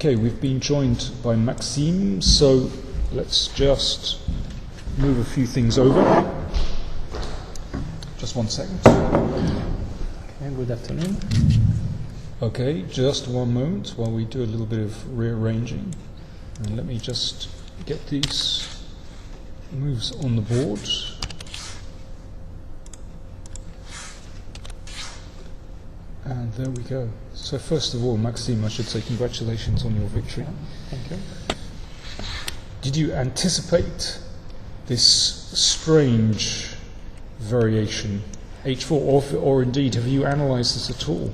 Okay, we've been joined by Maxime, so let's just move a few things over. Just 1 second. Okay, good afternoon. Okay, just one moment while we do a little bit of rearranging. And let me just get these moves on the board. And there we go. So first of all, Maxime, I should say congratulations on your victory. Thank you. Did you anticipate this strange variation, H4, or indeed have you analysed this at all?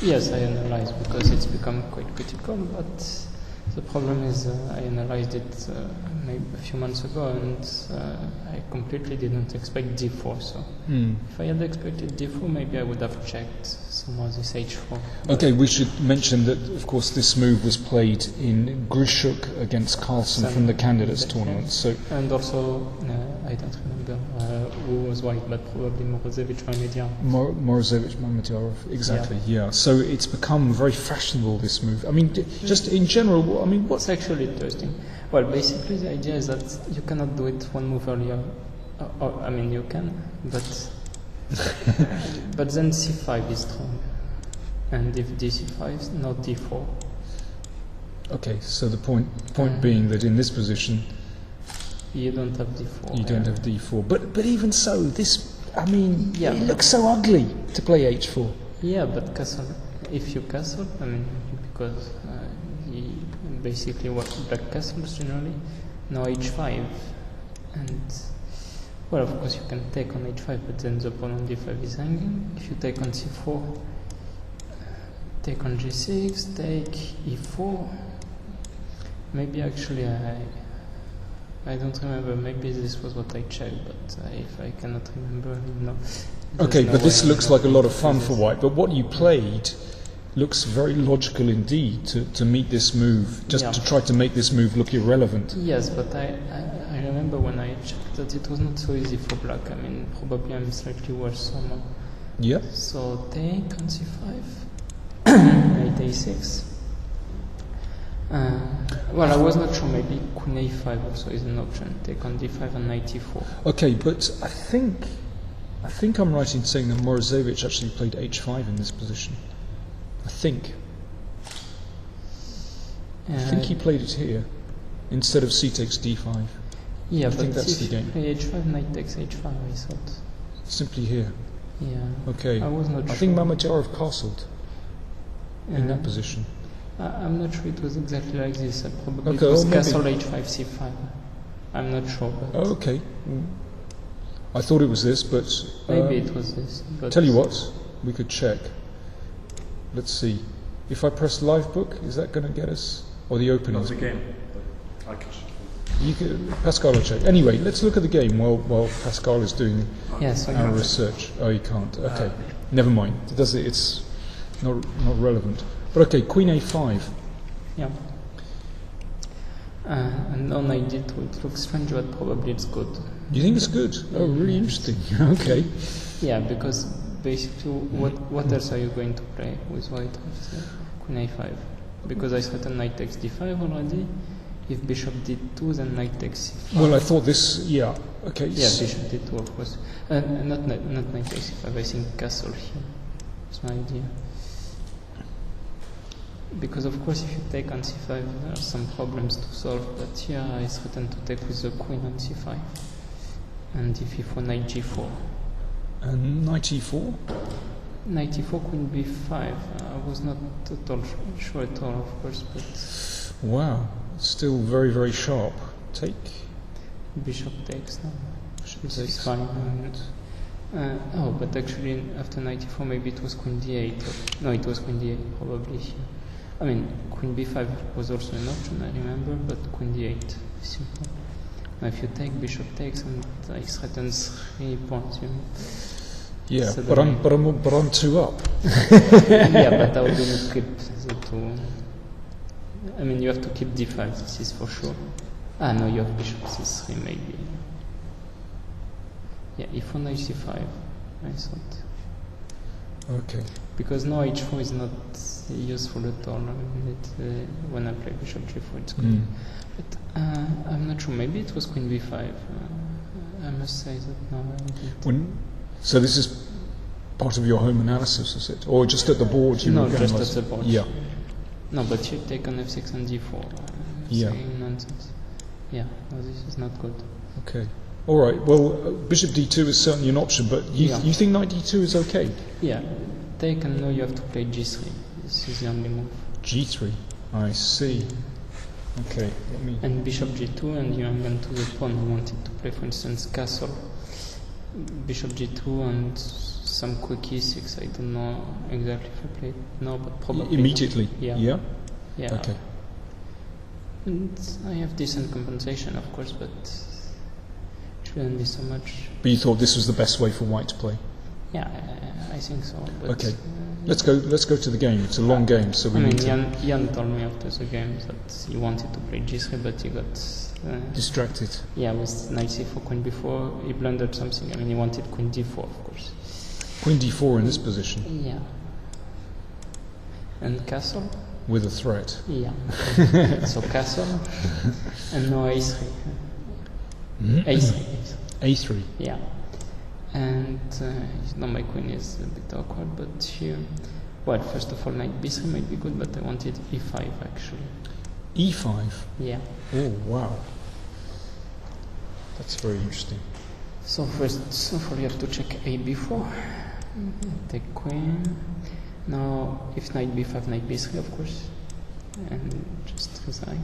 Yes, I analyzed because it's become quite critical, but the problem is I analyzed it maybe a few months ago and I completely didn't expect D4. So if I had expected D4, maybe I would have checked some of this H4. Okay, we should mention that, of course, this move was played in Grishuk against Carlsen from the Candidates tournament. So, and also, I don't remember who was white, but probably Morozevich Mamedyanov. Morozevich Mamedyanov, exactly, yeah. So it's become very fashionable, this move. I mean, just in general, I mean, what's actually interesting? Well, basically the idea is that you cannot do it one move earlier. I mean, you can, but but then C5 is strong, and if DC5 is not D4. Okay, so the point being that in this position you don't have D4. You don't have D4, but even so, this, I mean, it looks so ugly to play H4. Yeah, but castle. If you castle, I mean, because basically what black castles generally, now H5, and well, of course you can take on H5, but then the pawn on D5 is hanging. If you take on C4, take on G6, take E4. Maybe actually I don't remember. Maybe this was what I checked, but if I cannot remember, no. Okay, but this looks like a lot of fun for white. But what you played looks very logical indeed to meet this move, just to try to make this move look irrelevant. Yes, but I remember when I checked that it was not so easy for black. I mean, probably I'm slightly worse somehow. Yeah. So take on C5, knight A6. Well, I was not sure. Maybe Queen A5 also is an option. Take on D5 and knight E4. Okay, but I think I'm right in saying that Morozevich actually played H5 in this position. I think he played it here instead of C takes D5. Yeah, I think that's the game. Play H5, knight takes H5. I thought. Simply here. Yeah. Okay. I was not sure. I think Mamedyanov castled in that position. I'm not sure it was exactly like this. Probably it was castle H5, C5. I'm not sure. But okay. I thought it was this, but maybe it was this. But tell you what, we could check. Let's see. If I press live book, is that going to get us? Or the opening? Not the game. I can check. Pascal will check. Anyway, let's look at the game while Pascal is doing our research. Oh, you can't. Okay. Never mind. It's not relevant. But okay, Queen A5. Yeah. And on knight D2, it looks strange, but probably it's good. You think it's good? Oh, really interesting. Okay. Yeah, because basically, what else are you going to play with white? Queen A5. Because I threatened knight takes D5 already. If bishop D2, then knight takes C5. Well, I thought this. Yeah. Okay. Yeah, bishop D2, of course. Not knight takes C5. I think castle here. That's my idea. Because of course if you take on C5 there are some problems to solve, but here I threaten to take with the queen on C5 and if E4 knight G4 and knight E4? Knight E4 queen B5 I was not at all sure at all, of course, but wow, still very very sharp. Take bishop takes now. Bishop this takes. is fine. But actually after knight E4 maybe it was queen D8 no, it was queen D8 probably here. I mean, queen b5 was also an option, I remember, but queen d8, simple. Now if you take, bishop takes, and I threaten 3 points, you know. Yeah, so but I'm 2 up. Yeah, but I would not keep the 2. I mean, you have to keep d5, this is for sure. No, you have bishop c3 maybe. Yeah, e4 knight c5, I thought. Okay. Because now h4 is not useful at all. I mean, when I play bishop g4, it's good. But I'm not sure. Maybe it was queen b5. I must say that no. So this is part of your home analysis, is it, or just at the board? No, just at the board. Yeah. No, but you take on f6 and d4. Saying nonsense. Yeah. No, this is not good. Okay. All right. Well, bishop d2 is certainly an option, but you think knight d2 is okay? Yeah. Take and now you have to play g3. This is the only move. G3. I see. Okay. And bishop g2, and you hang on to the pawn. I wanted to play, for instance, castle, bishop g2, and some quick e6. I don't know exactly if I play it now, but probably immediately. Yeah. Yeah. Yeah. Okay. And I have decent compensation, of course, but shouldn't be so much. But you thought this was the best way for white to play? Yeah, I think so. But okay. Let's go to the game. It's a long game, so we need to... Jan told me after the game that he wanted to play g3, but he got distracted. Yeah, with knight c4, queen b4, he blundered something. I mean, he wanted queen d4, of course. Queen d4 in this position. Yeah. And castle. With a threat. Yeah. So castle, and now a3. A3. A3. Yeah. And now my queen is a bit awkward, but here, well, first of all, knight b3 might be good, but I wanted e5 actually. E5? Yeah. Oh, wow. That's very interesting. So first of all, you have to check a b4. Take queen. Now, if knight b5, knight b3, of course, and just resign.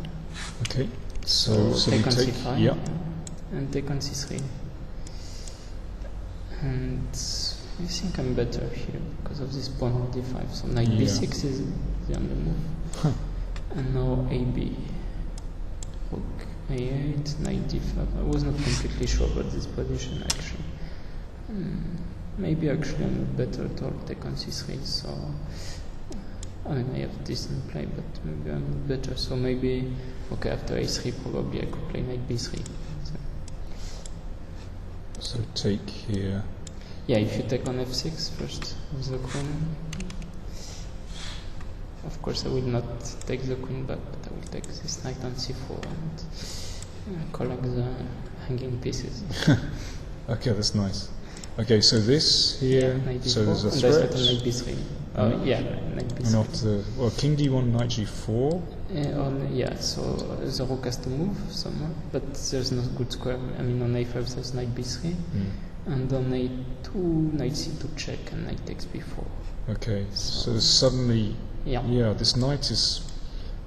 Okay. So take on take c5. Yeah. And take on c3. And I think I'm better here because of this pawn on d5. So knight b6 is the only move. Huh. And now ab. Rook a8, knight d5. I was not completely sure about this position actually. Maybe actually I'm better at all. Take on c3. So I mean I have decent play, but maybe I'm not better. So maybe after a3 probably I could play knight b3. So take here. Yeah, if you take on f6 first with the queen. Of course I will not take the queen back, but I will take this knight on c4 and collect the hanging pieces. Okay, that's nice. Okay, so this here, so there's a threat. And knight b3. Knight b3. And after, king d1, knight g4. So the rook has to move somewhere, but there's no good square. I mean, on a5 there's knight b3, and on a2, knight c2 check, and knight takes b4. Okay, so suddenly, this knight it's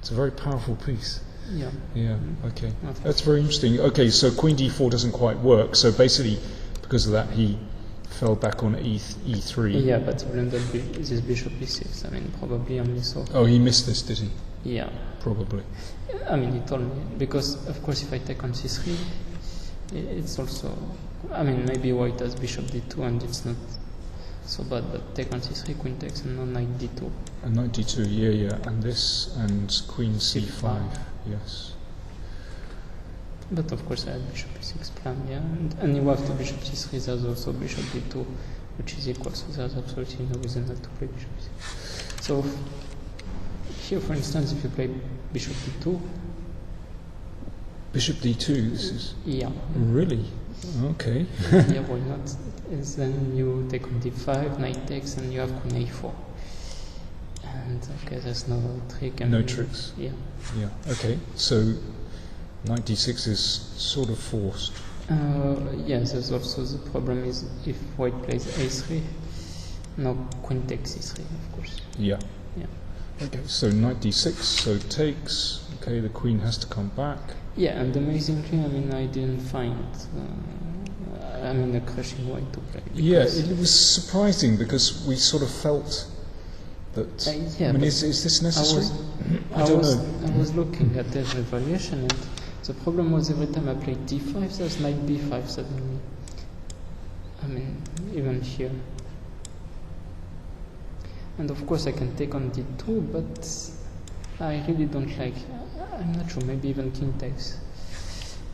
a very powerful piece. Yeah. Yeah, okay. That's very interesting. Okay, so queen d4 doesn't quite work, so basically, because of that, he fell back on e3. Yeah, but he blundered this bishop e6. I mean, probably only so. Oh, he missed this, did he? Yeah. Probably. I mean, he told me, because, of course, if I take on c3, it's also... I mean, maybe white has bishop d2 and it's not so bad, but take on c3, queen takes, and now knight d2. And knight d2, yeah. And this, and queen c5, yes. But of course I had bishop e6 plan, and you have to bishop c3, there's also bishop d2, which is equal, so there's absolutely no reason not to play bishop c3. So here, for instance, if you play bishop d2... Bishop d2, this is... Yeah. Really? Okay. Yeah, why not? Is then you take on d5, knight takes, and you have queen a4. And okay, there's no trick. No tricks? Yeah. Yeah, okay. So knight d6 is sort of forced. Yes, there's also the problem is if white plays a3, no queen takes e3, of course. Yeah. Yeah. Okay, so knight d6, so takes. Okay, the queen has to come back. Yeah, and amazingly, I mean, I didn't find, a crushing white to play. Yeah, it was surprising because we sort of felt that. I mean, is this necessary? I don't know. I was looking at every variation, and the problem was every time I played d5, there's knight b5 suddenly. I mean, even here. And of course I can take on d2, but I really don't like... I'm not sure, maybe even king takes.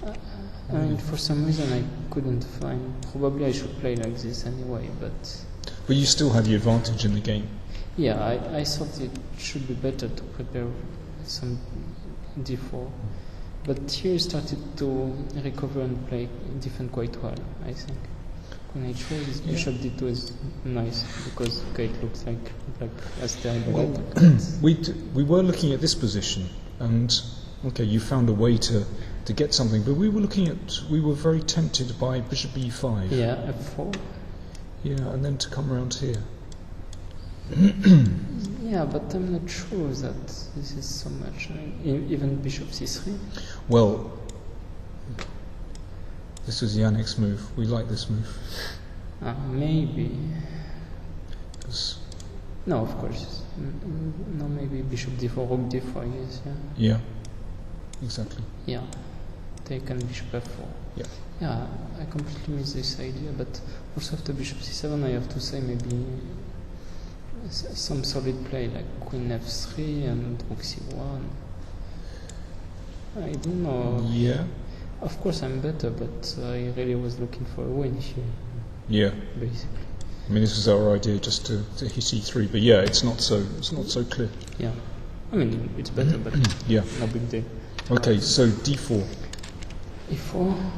I mean, for some reason I couldn't find... Probably I should play like this anyway, but... But you still had the advantage in the game. Yeah, I thought it should be better to prepare some d4, but here he started to recover and play defend quite well, I think. Queen h4, this bishop d2 is nice, because it looks like black has terrible attack. We were looking at this position, and okay, you found a way to get something, but we were very tempted by bishop e5. Yeah, f4. Yeah, and then to come around here. Yeah, but I'm not sure that this is so much. Even bishop c3. Well, this was Yannick's move. We like this move. Maybe. No, of course. No, maybe bishop d4, rook d4, I guess, yeah? Yeah, exactly. Yeah, take and bishop f4. Yeah. Yeah, I completely miss this idea, but also after bishop c7 I have to say maybe some solid play like queen f3 and rook c1. I don't know. Yeah. Of course I'm better, but I really was looking for a win here. Yeah. Basically. I mean, this was our idea, just to hit e3, but yeah, it's not so clear. Yeah. I mean, it's better, but yeah, no big deal. Okay, so d4. e4.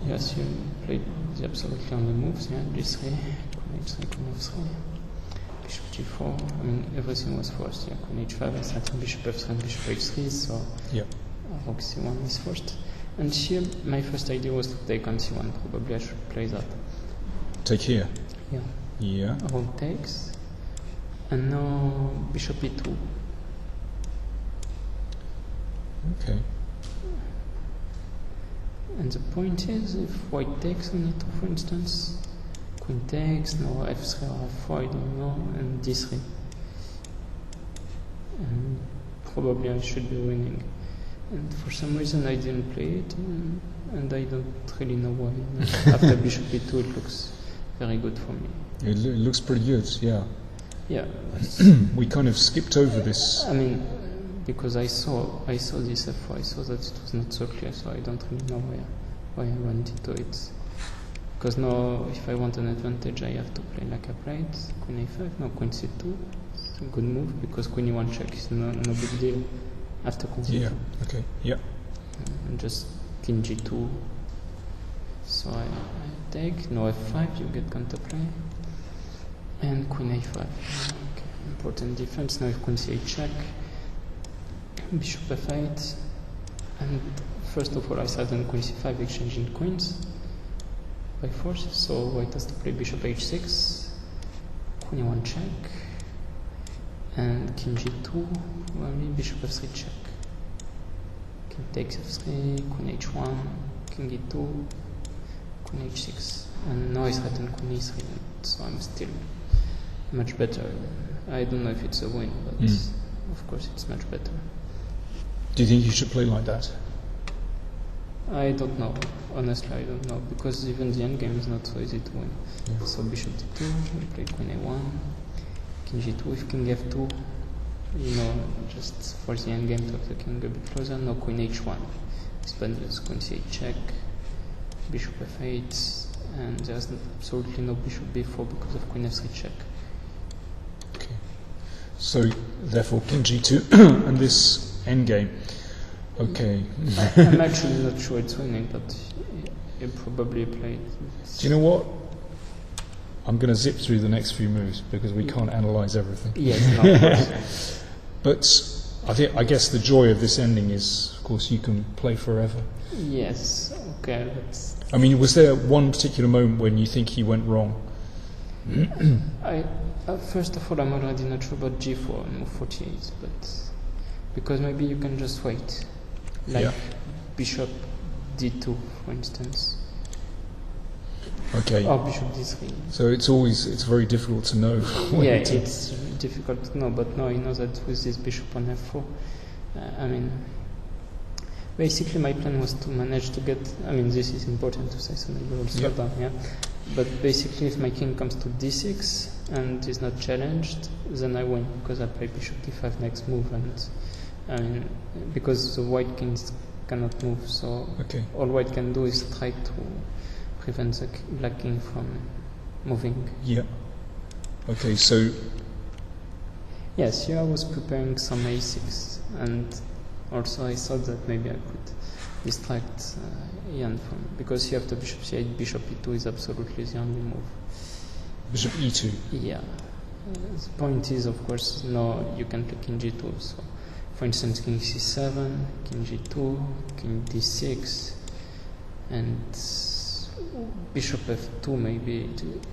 Yes, you played absolutely on the moves. Yeah, g3, queen h3, queen f3. Bishop g4. I mean, everything was forced. Yeah, queen h5. I started bishop f3 and bishop h3. So yeah, rook c1 is forced. And here, my first idea was to take on c1. Probably I should play that. Take here. Yeah. Yeah. Rook takes, and now bishop e2. Okay. And the point is, if white takes on e2, for instance, queen takes, now f3 or f4, I don't know, and d3. And probably I should be winning. And for some reason I didn't play it, and I don't really know why. After bishop e2 it looks very good for me. It looks pretty good, yeah. Yeah. We kind of skipped over this. I mean, because I saw this f4, I saw that it was not so clear, so I don't really know why I went into it. Because now, if I want an advantage, I have to play like I played, queen a5, no, queen c2. It's a good move, because queen e1 check is no big deal after queen c2. Yeah, okay, yeah. And just king g2. So I take, no f5, you get counterplay. And queen a5. Okay. Important defense. Now if queen c8 check, bishop f8, and first of all I started on queen c5 exchanging queens by force, so white has to play bishop h6, queen e1 check, and king g2, well, bishop f3 check, king takes f3, queen h1, king e2, queen h6, and now I threaten queen e3, so I'm still much better. I don't know if it's a win, but of course it's much better. Do you think you should play like that? I don't know. Honestly, I don't know, because even the endgame is not so easy to win. Yeah. So bishop d2, we play queen a1, king g2, if king f2, just for the endgame to have the king a bit closer. No, queen h1, Spaniards, queen c8 check, bishop f8, and there's absolutely no bishop b4 because of queen f3 check. Okay. So therefore king g2 and this endgame. Okay. I'm actually not sure it's winning, but you probably played. Do you know what? I'm going to zip through the next few moves because we can't analyse everything. Yes, no, of course. But I guess the joy of this ending is, of course, you can play forever. Yes. Okay. I mean, was there one particular moment when you think he went wrong? First of all, I'm already not sure about g4 and move 48, but because maybe you can just wait, like bishop d2, for instance. Okay. Or bishop d3. So it's very difficult to know. Yeah, it's difficult to know, but now I know that with this bishop on f4, I mean, basically my plan was to manage to get, I mean, this is important to say, so maybe we'll slow down, yeah? But basically if my king comes to d6 and is not challenged, then I win, because I play bishop d5 next move, and I mean, because the white kings cannot move, so all white can do is try to prevent the black king from moving. Yeah. Okay, so Yes, I was preparing some a6, and also I thought that maybe I could distract Ian from, because you have the bishop c8, bishop e2 is absolutely the only move. Bishop e2? Yeah. The point is, of course, no, you can play king g2. So, for instance, king c7, king g2, king d6, and bishop f2 maybe.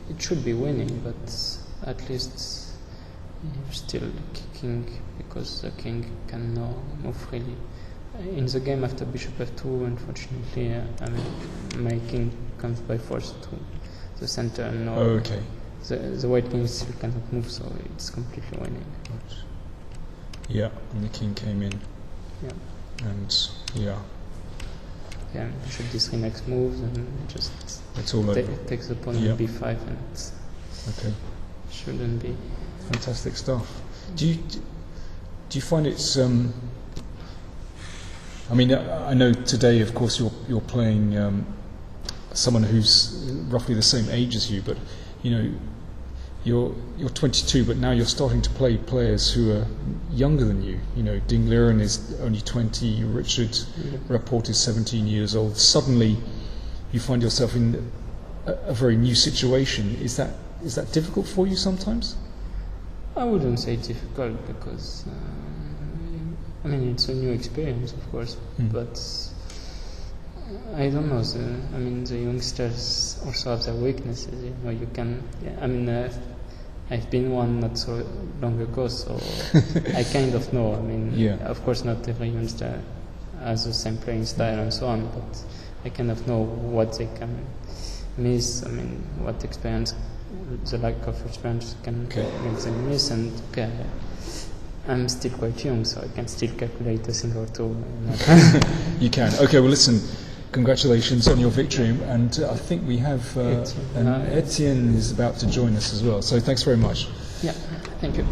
It should be winning, but at least you're still kicking because the king can now move freely. In the game after bishop f2, unfortunately, my king comes by force to the center, and now okay. The white king still cannot move, so it's completely winning. Right. Yeah, and the king came in. Yeah. And yeah. Yeah, bishop d3 next moves, and just it's all over. Takes the pawn on b5, and it's okay. Shouldn't be. Fantastic stuff. Do you find it's? I mean, I know today, of course, you're playing someone who's roughly the same age as you, but you know, you're 22, but now you're starting to play players who are younger than you. You know, Ding Liren is only 20, Richard Rapport is 17 years old. Suddenly, you find yourself in a very new situation. Is that difficult for you sometimes? I wouldn't say difficult, because I mean, it's a new experience, of course, but I don't know. The youngsters also have their weaknesses. You know, you can. I mean, I've been one not so long ago, so I kind of know. I mean, of course, not every youngster has the same playing style and so on, but I kind of know what they can miss. I mean, what experience, the lack of experience can make them miss, and I'm still quite young, so I can still calculate a thing or two. You can. Okay, well, listen. Congratulations on your victory, and I think we have Etienne is about to join us as well. So thanks very much. Yeah, thank you.